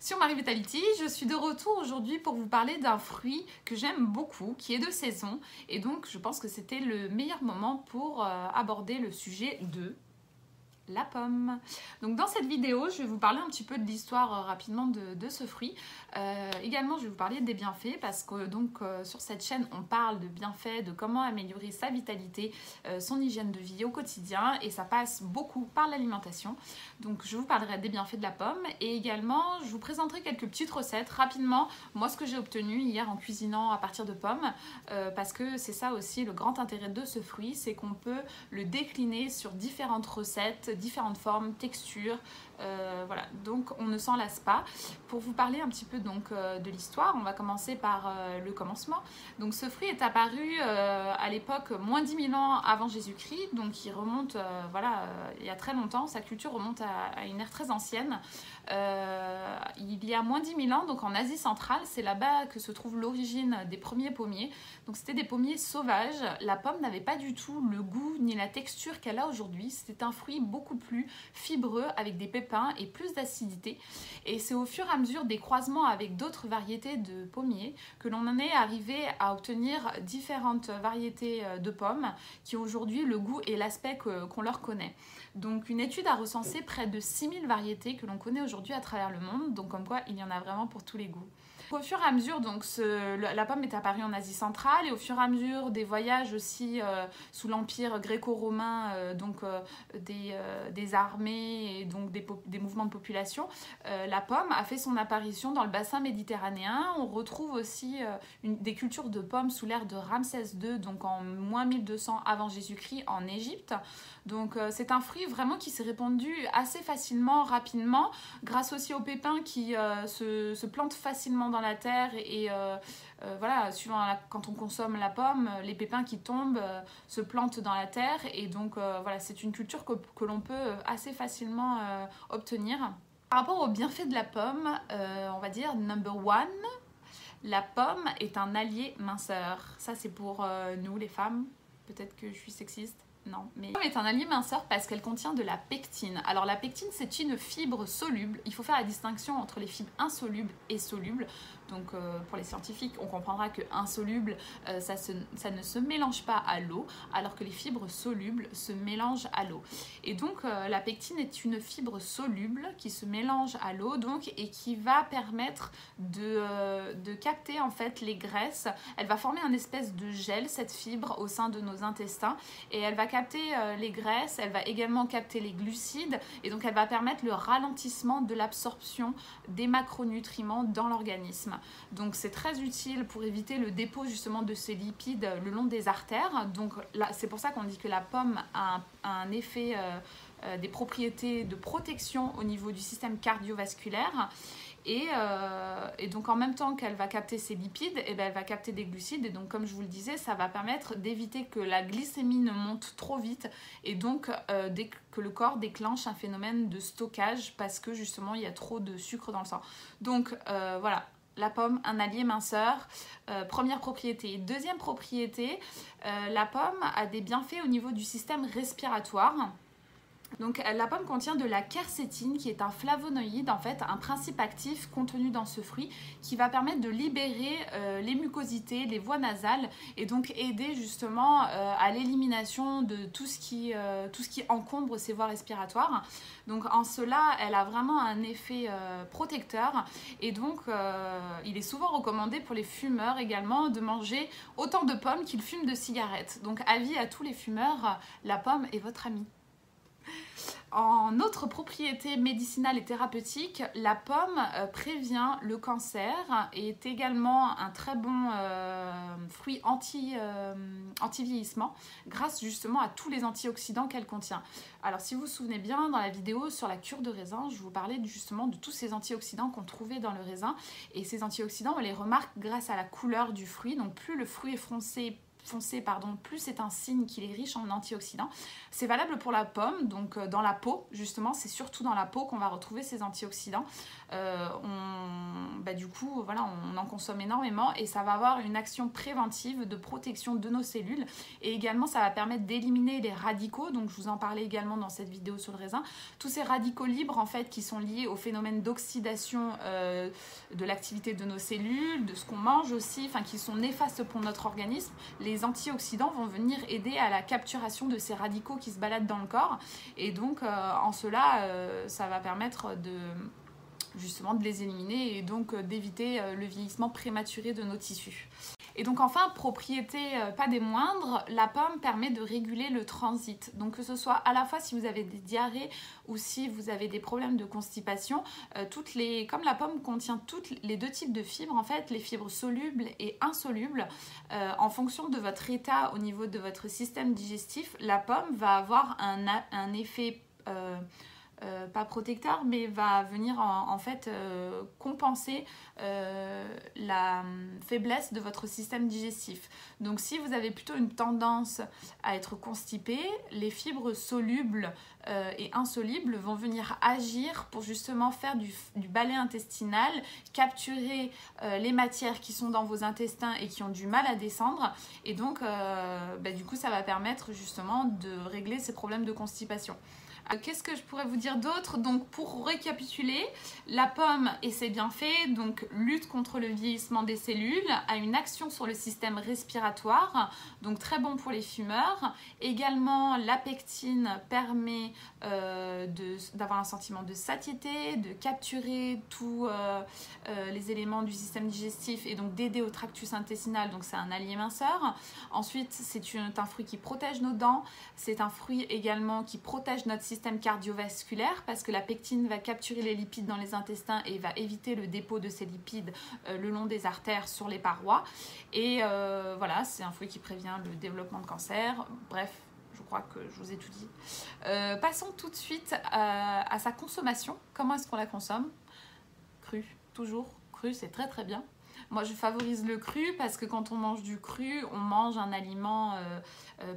Sur Marie Vitality, je suis de retour aujourd'hui pour vous parler d'un fruit que j'aime beaucoup, qui est de saison. Et donc, je pense que c'était le meilleur moment pour aborder le sujet de la pomme. Donc dans cette vidéo, je vais vous parler un petit peu de l'histoire rapidement de ce fruit. Également, je vais vous parler des bienfaits parce que sur cette chaîne, on parle de bienfaits, de comment améliorer sa vitalité, son hygiène de vie au quotidien et ça passe beaucoup par l'alimentation. Donc je vous parlerai des bienfaits de la pomme et également, je vous présenterai quelques petites recettes rapidement. Moi, ce que j'ai obtenu hier en cuisinant à partir de pommes parce que c'est ça aussi le grand intérêt de ce fruit, c'est qu'on peut le décliner sur différentes recettes, différentes formes, textures, voilà, donc on ne s'en lasse pas. Pour vous parler un petit peu de l'histoire, on va commencer par le commencement. Donc ce fruit est apparu à l'époque moins 10 000 ans avant Jésus-Christ, donc il remonte il y a très longtemps, sa culture remonte à une ère très ancienne. Il y a moins 10 000 ans, donc en Asie centrale, c'est là-bas que se trouve l'origine des premiers pommiers. Donc c'était des pommiers sauvages, la pomme n'avait pas du tout le goût ni la texture qu'elle a aujourd'hui, c'était un fruit beaucoup plus fibreux avec des pépins et plus d'acidité. Et c'est au fur et à mesure des croisements avec d'autres variétés de pommiers que l'on en est arrivé à obtenir différentes variétés de pommes qui ont aujourd'hui le goût et l'aspect qu'on leur connaît. Donc une étude a recensé près de 6000 variétés que l'on connaît aujourd'hui à travers le monde, donc comme quoi il y en a vraiment pour tous les goûts. Au fur et à mesure, la pomme est apparue en Asie centrale et au fur et à mesure des voyages aussi sous l'empire gréco-romain, des armées et donc des mouvements de population, la pomme a fait son apparition dans le bassin méditerranéen. On retrouve aussi des cultures de pommes sous l'ère de Ramsès II, donc en moins 1200 avant Jésus-Christ en Égypte. Donc c'est un fruit vraiment qui s'est répandu assez facilement, rapidement, grâce aussi aux pépins qui se plantent facilement dans la terre et voilà, quand on consomme la pomme, les pépins qui tombent se plantent dans la terre et donc voilà, c'est une culture que l'on peut assez facilement obtenir. Par rapport aux bienfaits de la pomme, on va dire number one, la pomme est un allié minceur. Ça c'est pour nous les femmes, peut-être que je suis sexiste. Non, mais la pomme est un allié minceur parce qu'elle contient de la pectine. Alors la pectine, c'est une fibre soluble. Il faut faire la distinction entre les fibres insolubles et solubles. Donc pour les scientifiques, on comprendra que insoluble, ça ne se mélange pas à l'eau, alors que les fibres solubles se mélangent à l'eau. Et donc la pectine est une fibre soluble qui se mélange à l'eau et qui va permettre de capter en fait les graisses. Elle va former un espèce de gel, cette fibre, au sein de nos intestins et elle va capter les graisses, elle va également capter les glucides et donc elle va permettre le ralentissement de l'absorption des macronutriments dans l'organisme. Donc c'est très utile pour éviter le dépôt justement de ces lipides le long des artères. Donc là, c'est pour ça qu'on dit que la pomme a un effet, des propriétés de protection au niveau du système cardiovasculaire. Et donc en même temps qu'elle va capter ces lipides, elle va capter des glucides et donc comme je vous le disais, ça va permettre d'éviter que la glycémie ne monte trop vite et donc que le corps déclenche un phénomène de stockage parce que justement il y a trop de sucre dans le sang. Donc voilà. La pomme, un allié minceur, première propriété. Deuxième propriété, la pomme a des bienfaits au niveau du système respiratoire. Donc la pomme contient de la quercétine qui est un flavonoïde, en fait un principe actif contenu dans ce fruit qui va permettre de libérer les mucosités, les voies nasales et donc aider justement à l'élimination de tout ce qui encombre ces voies respiratoires. Donc en cela, elle a vraiment un effet protecteur et donc il est souvent recommandé pour les fumeurs également de manger autant de pommes qu'ils fument de cigarettes. Donc avis à tous les fumeurs, la pomme est votre amie. En autre propriété médicinale et thérapeutique, la pomme prévient le cancer et est également un très bon fruit anti-vieillissement grâce justement à tous les antioxydants qu'elle contient. Alors si vous vous souvenez bien, dans la vidéo sur la cure de raisin, je vous parlais justement de tous ces antioxydants qu'on trouvait dans le raisin et ces antioxydants, on les remarque grâce à la couleur du fruit. Donc plus le fruit est foncé, foncé, pardon, plus c'est un signe qu'il est riche en antioxydants. C'est valable pour la pomme, donc dans la peau, justement, c'est surtout dans la peau qu'on va retrouver ces antioxydants. Du coup, voilà, on en consomme énormément et ça va avoir une action préventive de protection de nos cellules. Et également, ça va permettre d'éliminer les radicaux, donc je vous en parlais également dans cette vidéo sur le raisin. Tous ces radicaux libres, en fait, qui sont liés au phénomène d'oxydation de l'activité de nos cellules, de ce qu'on mange aussi, enfin, qui sont néfastes pour notre organisme. Les antioxydants vont venir aider à la capturation de ces radicaux qui se baladent dans le corps. Et donc, en cela, ça va permettre justement de les éliminer et donc d'éviter le vieillissement prématuré de nos tissus. Et donc enfin, propriété pas des moindres, la pomme permet de réguler le transit. Donc que ce soit à la fois si vous avez des diarrhées ou si vous avez des problèmes de constipation, comme la pomme contient tous les deux types de fibres, en fait, les fibres solubles et insolubles, en fonction de votre état au niveau de votre système digestif, la pomme va avoir un effet pas protecteur, mais va venir en fait compenser la faiblesse de votre système digestif. Donc si vous avez plutôt une tendance à être constipé, les fibres solubles et insolubles vont venir agir pour justement faire du balai intestinal, capturer les matières qui sont dans vos intestins et qui ont du mal à descendre. Et donc, du coup, ça va permettre justement de régler ces problèmes de constipation. Qu'est-ce que je pourrais vous dire d'autre? Donc pour récapituler, la pomme et ses bienfaits, donc lutte contre le vieillissement des cellules, a une action sur le système respiratoire, donc très bon pour les fumeurs. Également, la pectine permet d'avoir un sentiment de satiété, de capturer tous les éléments du système digestif et donc d'aider au tractus intestinal, donc c'est un allié minceur. Ensuite, c'est un fruit qui protège nos dents, c'est un fruit également qui protège notre système cardiovasculaire parce que la pectine va capturer les lipides dans les intestins et va éviter le dépôt de ces lipides le long des artères sur les parois. Et voilà, c'est un fruit qui prévient le développement de cancer. Bref, je crois que je vous ai tout dit. Passons tout de suite à sa consommation. Comment est-ce qu'on la consomme? Cru, toujours. Cru, c'est très très bien. Moi, je favorise le cru parce que quand on mange du cru, on mange un aliment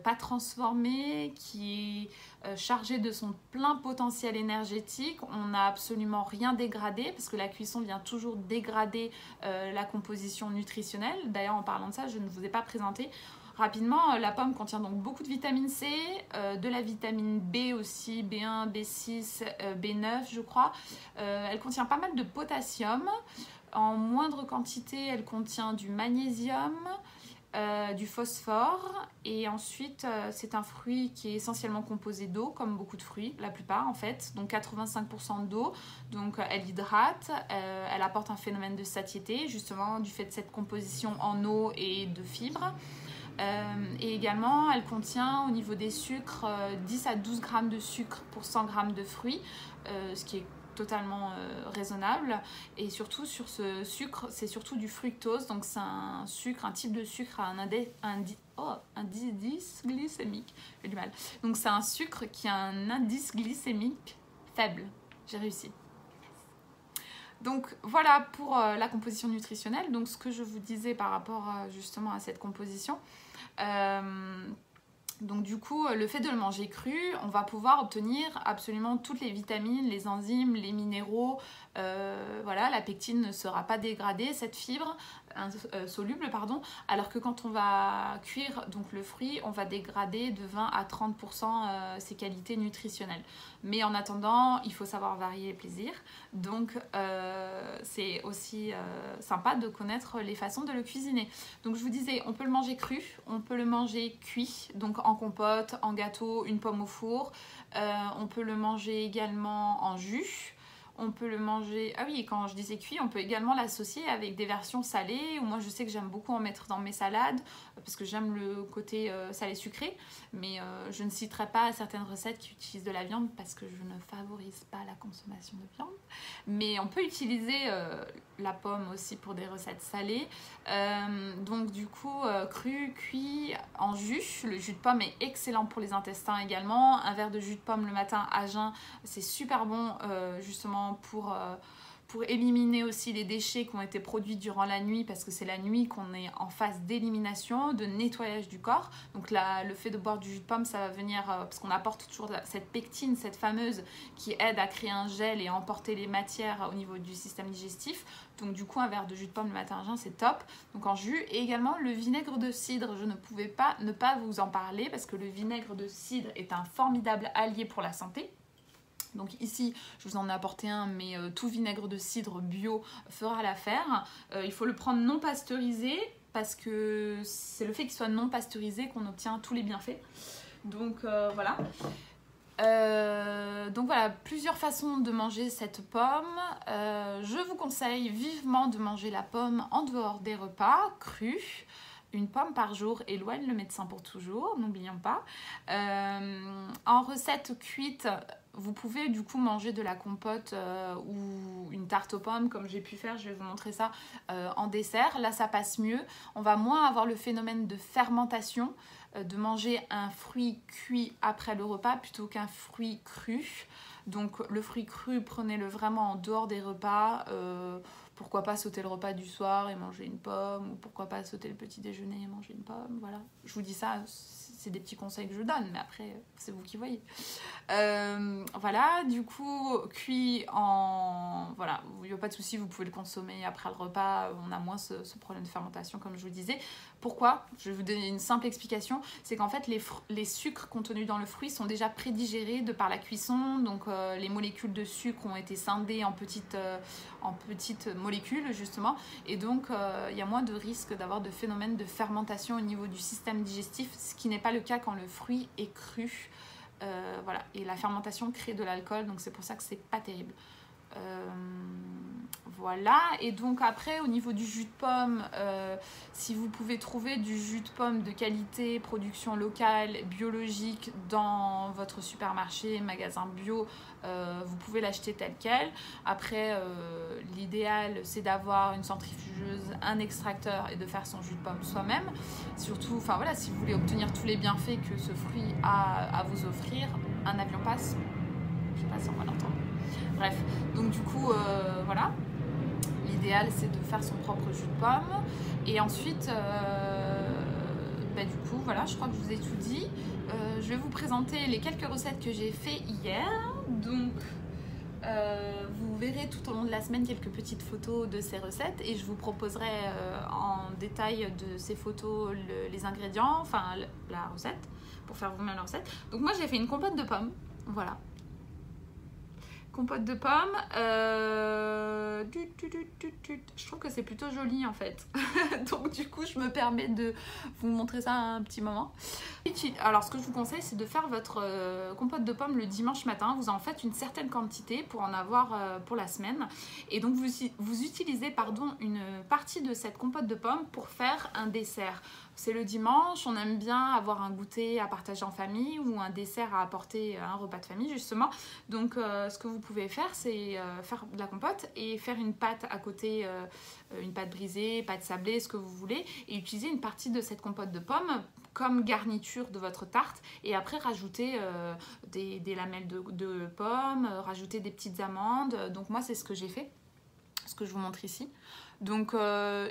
pas transformé, qui est chargé de son plein potentiel énergétique. On n'a absolument rien dégradé parce que la cuisson vient toujours dégrader la composition nutritionnelle. D'ailleurs, en parlant de ça, je ne vous ai pas présenté. Rapidement, la pomme contient donc beaucoup de vitamine C, de la vitamine B aussi, B1, B6, B9 je crois. Elle contient pas mal de potassium. En moindre quantité, elle contient du magnésium, du phosphore. Et ensuite, c'est un fruit qui est essentiellement composé d'eau, comme beaucoup de fruits, la plupart en fait. Donc 85% d'eau. Donc elle hydrate, elle apporte un phénomène de satiété, justement du fait de cette composition en eau et de fibres. Et également, elle contient au niveau des sucres 10 à 12 grammes de sucre pour 100 grammes de fruits, ce qui est totalement raisonnable. Et surtout sur ce sucre, c'est surtout du fructose, donc c'est un type de sucre à un indice glycémique, j'ai du mal. Donc c'est un sucre qui a un indice glycémique faible. J'ai réussi. Donc voilà pour la composition nutritionnelle. Donc ce que je vous disais par rapport justement à cette composition. Donc du coup, le fait de le manger cru, on va pouvoir obtenir absolument toutes les vitamines, les enzymes, les minéraux. Voilà, la pectine ne sera pas dégradée, cette fibre soluble, pardon. Alors que quand on va cuire donc le fruit, on va dégrader de 20 à 30% ses qualités nutritionnelles. Mais en attendant, il faut savoir varier les plaisirs. Donc c'est aussi sympa de connaître les façons de le cuisiner. Donc je vous disais, on peut le manger cru, on peut le manger cuit, donc en compote, en gâteau, une pomme au four. On peut le manger également en jus. On peut le manger... Ah oui, quand je disais cuit, on peut également l'associer avec des versions salées. Ou moi, je sais que j'aime beaucoup en mettre dans mes salades parce que j'aime le côté salé-sucré. Mais je ne citerai pas certaines recettes qui utilisent de la viande parce que je ne favorise pas la consommation de viande. Mais on peut utiliser la pomme aussi pour des recettes salées. Donc du coup, cru, cuit, en jus. Le jus de pomme est excellent pour les intestins également. Un verre de jus de pomme le matin à jeun, c'est super bon justement pour éliminer aussi les déchets qui ont été produits durant la nuit, parce que c'est la nuit qu'on est en phase d'élimination, de nettoyage du corps. Donc là, le fait de boire du jus de pomme, ça va venir, parce qu'on apporte toujours cette pectine, cette fameuse, qui aide à créer un gel et à emporter les matières au niveau du système digestif. Donc du coup, un verre de jus de pomme le matin à jeun, c'est top. Donc en jus. Et également le vinaigre de cidre, je ne pouvais pas ne pas vous en parler, parce que le vinaigre de cidre est un formidable allié pour la santé. Donc ici, je vous en ai apporté un, mais tout vinaigre de cidre bio fera l'affaire. Il faut le prendre non pasteurisé, parce que c'est le fait qu'il soit non pasteurisé qu'on obtient tous les bienfaits. Donc voilà. Donc voilà, plusieurs façons de manger cette pomme. Je vous conseille vivement de manger la pomme en dehors des repas, crue. Une pomme par jour éloigne le médecin pour toujours, n'oublions pas. En recette cuite, vous pouvez du coup manger de la compote ou une tarte aux pommes comme j'ai pu faire, je vais vous montrer ça en dessert. Là ça passe mieux, on va moins avoir le phénomène de fermentation, de manger un fruit cuit après le repas plutôt qu'un fruit cru. Donc le fruit cru, prenez-le vraiment en dehors des repas. Pourquoi pas sauter le repas du soir et manger une pomme, ou pourquoi pas sauter le petit déjeuner et manger une pomme, voilà. Je vous dis ça, c'est des petits conseils que je donne, mais après, c'est vous qui voyez. Voilà, du coup, cuit en... Voilà, il n'y a pas de souci, vous pouvez le consommer après le repas, on a moins ce problème de fermentation, comme je vous disais. Pourquoi? Je vais vous donner une simple explication, c'est qu'en fait, les sucres contenus dans le fruit sont déjà prédigérés de par la cuisson, donc les molécules de sucre ont été scindées en petites molécules, justement, et donc il y a moins de risque d'avoir de phénomène de fermentation au niveau du système digestif, ce qui n'est pas le cas quand le fruit est cru. Voilà, et la fermentation crée de l'alcool, donc c'est pour ça que c'est pas terrible. Voilà, et donc après au niveau du jus de pomme, si vous pouvez trouver du jus de pomme de qualité, production locale, biologique dans votre supermarché, magasin bio, vous pouvez l'acheter tel quel. Après l'idéal c'est d'avoir une centrifugeuse, un extracteur et de faire son jus de pomme soi-même. Surtout, enfin voilà, si vous voulez obtenir tous les bienfaits que ce fruit a à vous offrir, un avion passe, je sais pas si on va l'entendre. Bref, donc du coup, voilà, l'idéal c'est de faire son propre jus de pomme. Et ensuite, du coup, voilà, je crois que je vous ai tout dit. Je vais vous présenter les quelques recettes que j'ai fait hier. Donc, vous verrez tout au long de la semaine quelques petites photos de ces recettes. Et je vous proposerai en détail de ces photos les ingrédients, enfin la recette, pour faire vous-même la recette. Donc moi j'ai fait une compote de pommes, voilà. Compote de pommes, je trouve que c'est plutôt joli en fait. Donc du coup je me permets de vous montrer ça à un petit moment. Alors ce que je vous conseille c'est de faire votre compote de pommes le dimanche matin. Vous en faites une certaine quantité pour en avoir pour la semaine. Et donc vous utilisez une partie de cette compote de pommes pour faire un dessert. C'est le dimanche, on aime bien avoir un goûter à partager en famille ou un dessert à apporter à un repas de famille justement. Donc ce que vous pouvez faire c'est faire de la compote et faire une pâte à côté, une pâte brisée, pâte sablée, ce que vous voulez, et utiliser une partie de cette compote de pommes comme garniture de votre tarte, et après rajouter des lamelles de pommes, rajouter des petites amandes. Donc moi c'est ce que j'ai fait, ce que je vous montre ici. Donc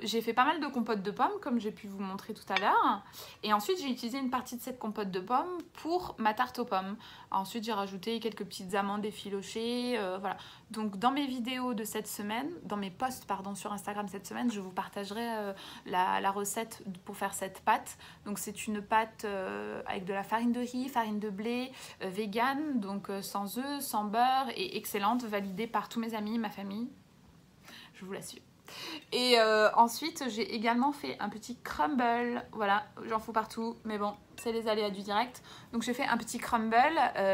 j'ai fait pas mal de compotes de pommes comme j'ai pu vous montrer tout à l'heure, et ensuite j'ai utilisé une partie de cette compote de pommes pour ma tarte aux pommes. Ensuite j'ai rajouté quelques petites amandes effilochées, voilà. Donc dans mes vidéos de cette semaine, dans mes posts pardon sur Instagram cette semaine, je vous partagerai la recette pour faire cette pâte. Donc c'est une pâte avec de la farine de riz, farine de blé, vegan, donc sans œufs, sans beurre, et excellente, validée par tous mes amis, ma famille, je vous l'assure. Et ensuite j'ai également fait un petit crumble, voilà, j'en fous partout mais bon c'est les aléas du direct. Donc j'ai fait un petit crumble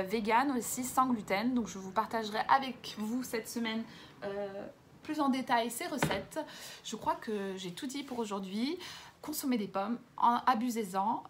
vegan aussi, sans gluten. Donc je vous partagerai avec vous cette semaine plus en détail ces recettes. Je crois que j'ai tout dit pour aujourd'hui. Consommez des pommes, abusez-en,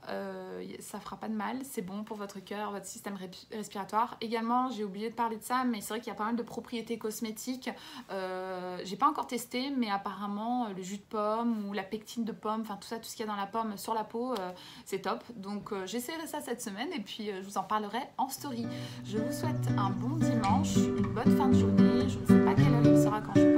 ça fera pas de mal, c'est bon pour votre cœur, votre système respiratoire. Également, j'ai oublié de parler de ça, mais c'est vrai qu'il y a pas mal de propriétés cosmétiques. J'ai pas encore testé, mais apparemment le jus de pomme ou la pectine de pomme, enfin tout ça, tout ce qu'il y a dans la pomme sur la peau, c'est top. Donc j'essaierai ça cette semaine et puis je vous en parlerai en story. Je vous souhaite un bon dimanche, une bonne fin de journée. Je ne sais pas quelle heure il sera quand je